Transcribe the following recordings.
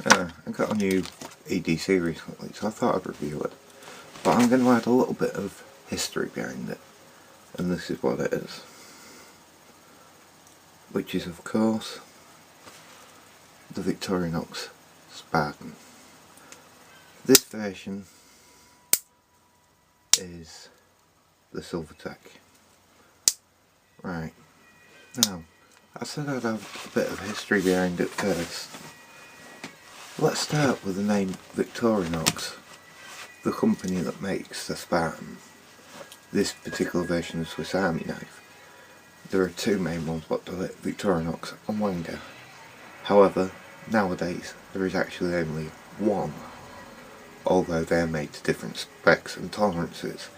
I got a new EDC recently, so I thought I'd review it. But I'm going to add a little bit of history behind it, and this is what it is. Which is, of course, the Victorinox Spartan. This version is the Silvertech. Right, now, I said I'd have a bit of history behind it first. Let's start with the name Victorinox, the company that makes the Spartan. This particular version of Swiss Army knife. There are two main ones what do it, Victorinox and Wenger. However, nowadays there is actually only one, although they are made to different specs and tolerances.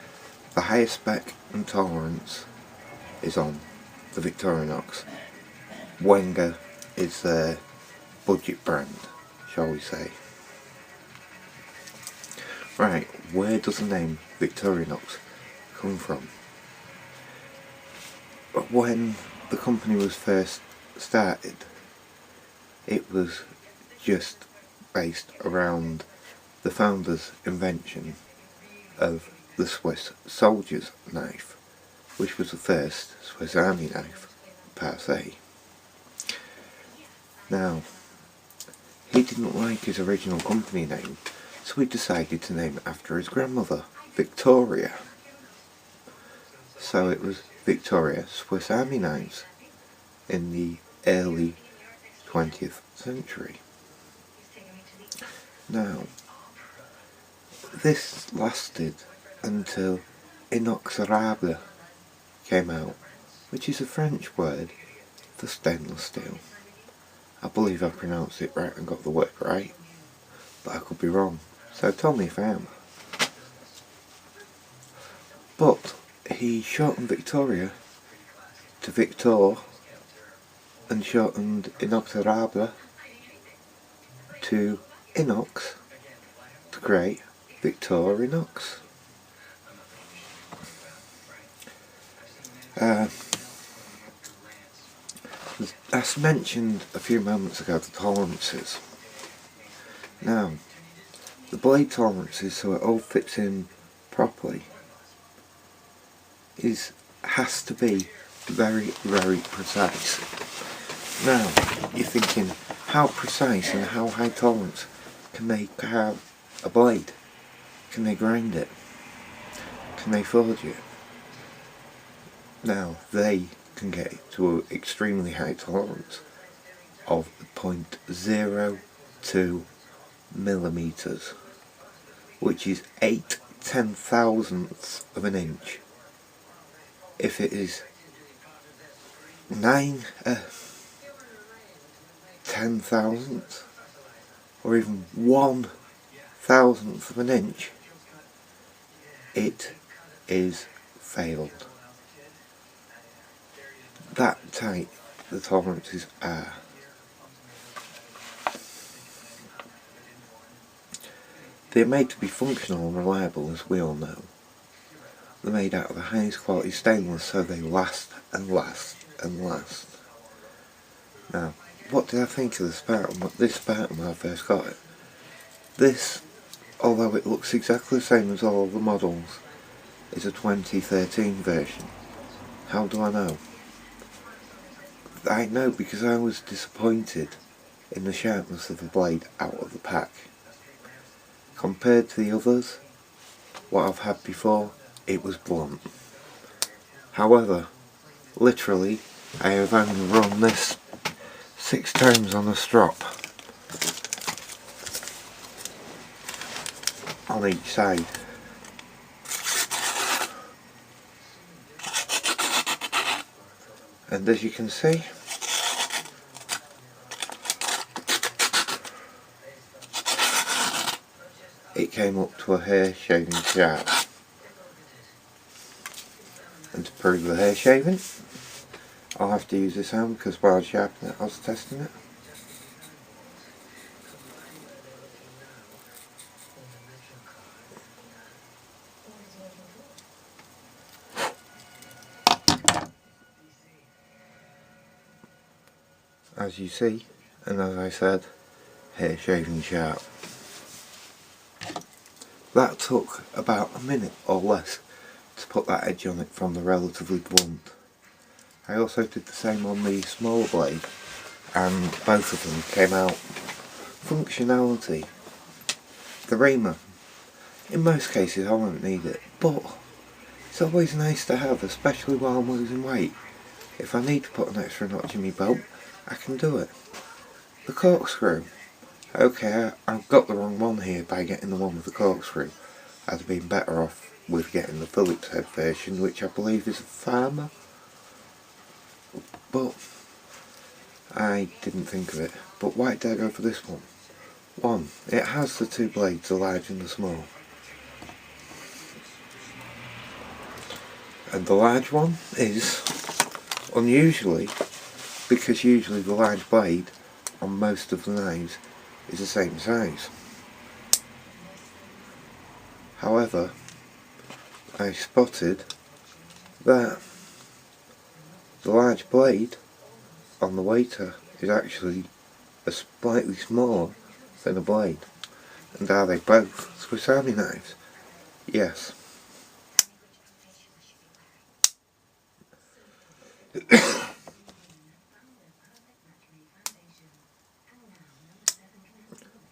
The highest spec and tolerance is on the Victorinox. Wenger is their budget brand, shall we say. Right, where does the name Victorinox come from? When the company was first started, it was just based around the founder's invention of the Swiss soldier's knife, which was the first Swiss Army knife per se. Now, he didn't like his original company name, so he decided to name it after his grandmother, Victoria. So it was Victoria Swiss Army Knives in the early 20th century. Now, this lasted until inoxidable came out, which is a French word for stainless steel. I believe I pronounced it right and got the word right, but I could be wrong, so tell me if I am. But he shortened Victoria to Victor and shortened inoxidable to inox to create Victorinox. As mentioned a few moments ago, the tolerances. Now, the blade tolerances, so it all fits in properly, has to be very, very precise. Now, you're thinking, how precise and how high tolerance can they have a blade? Can they grind it? Can they forge it? Now, they can get it to an extremely high tolerance of 0.02 millimeters, which is 8/10,000ths of an inch. If it is 9/10,000th or even 1/1000th of an inch, it is failed. That tight the tolerances are. They are made to be functional and reliable, as we all know. They're made out of the highest quality stainless, so they last and last and last. Now, what did I think of the Spartan? This Spartan when I first got it. This, although it looks exactly the same as all the models, is a 2013 version. How do I know? I know because I was disappointed in the sharpness of the blade out of the pack. Compared to the others, what I've had before, it was blunt. However, literally, I have only run this 6 times on a strop on each side. And as you can see, it came up to a hair shaving sharp. And to prove the hair shaving, I'll have to use this hand because while sharpening it I was testing it. As you see, and as I said, hair shaving sharp. That took about a minute or less to put that edge on it from the relatively blunt. I also did the same on the smaller blade, and both of them came out. Functionality. The reamer. In most cases I won't need it, but it's always nice to have, especially while I'm losing weight. If I need to put an extra notch in my belt, I can do it. The corkscrew. Okay, I've got the wrong one here by getting the one with the corkscrew. I'd have been better off with getting the Phillips head version, which I believe is a Farmer. But I didn't think of it. But why did I go for this one? One, it has the two blades, the large and the small. And the large one is unusually, because usually the large blade on most of the knives is the same size. However, I spotted that the large blade on the waiter is actually a slightly smaller than a blade. And are they both Swiss Army knives? Yes.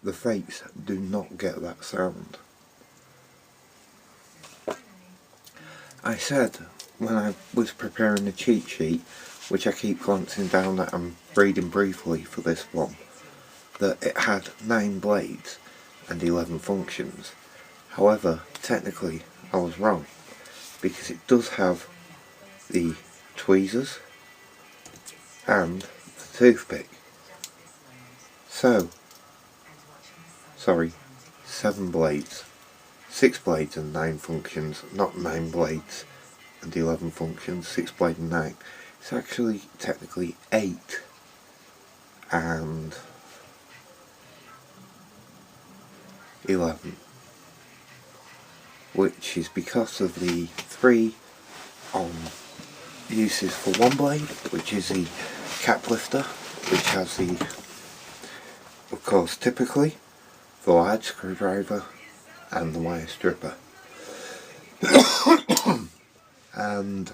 The fakes do not get that sound. I said when I was preparing the cheat sheet, which I keep glancing down at and reading briefly for this one, that it had 9 blades and 11 functions. However, technically I was wrong, because it does have the tweezers and the toothpick. So, sorry, 7 blades. 6 blades and 9 functions, not 9 blades and 11 functions, 6 blades and 9. It's actually technically 8 and 11, which is because of the 3 on uses for one blade, which is the cap lifter, which has the, of course, typically the large screwdriver and the wire stripper, and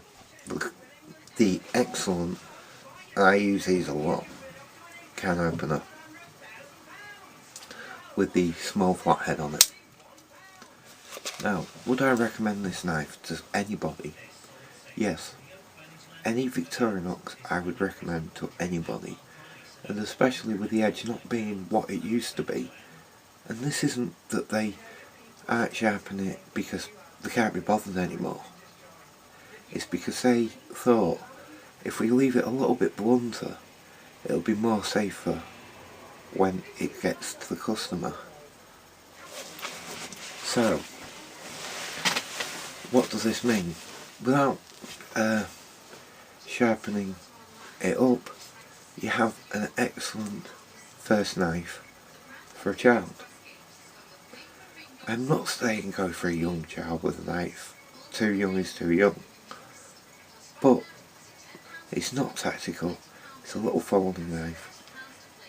the excellent, I use these a lot, can opener with the small flat head on it. Now, would I recommend this knife to anybody? Yes. Any Victorinox I would recommend to anybody, and especially with the edge not being what it used to be. And this isn't that they aren't sharpening it because they can't be bothered anymore. It's because they thought if we leave it a little bit blunter, it'll be more safer when it gets to the customer. So, what does this mean? Without sharpening it up, you have an excellent first knife for a child. I'm not saying go for a young child with a knife. Too young is too young. But it's not tactical. It's a little folding knife.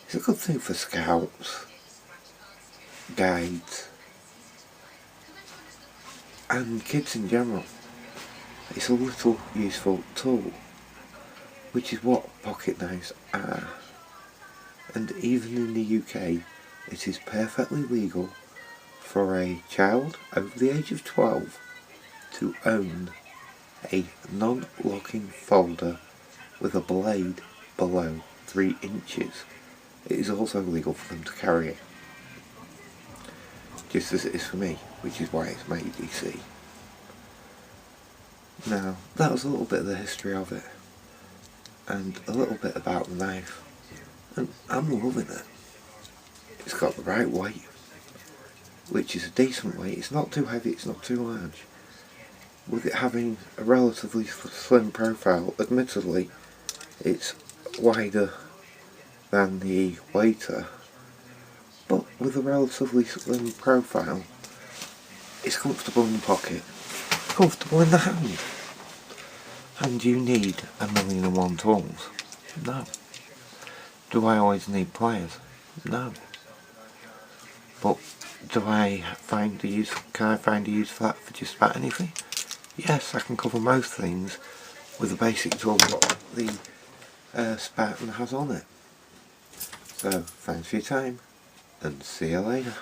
It's a good thing for scouts, guides, and kids in general. It's a little useful tool, which is what pocket knives are. And even in the UK, it is perfectly legal for a child over the age of 12 to own a non-locking folder with a blade below 3 inches. It is also legal for them to carry it, just as it is for me, which is why it's made, you see. Now, that was a little bit of the history of it, and a little bit about the knife, and I'm loving it. It's got the right weight, which is a decent weight. It's not too heavy, it's not too large. With it having a relatively slim profile, admittedly, it's wider than the waiter, but with a relatively slim profile, it's comfortable in the pocket, comfortable in the hand. And you need 1,000,001 tools? No. Do I always need pliers? No. But can I find a use for that for just about anything? Yes, I can cover most things with the basic tool what the Spartan has on it. So thanks for your time and see you later.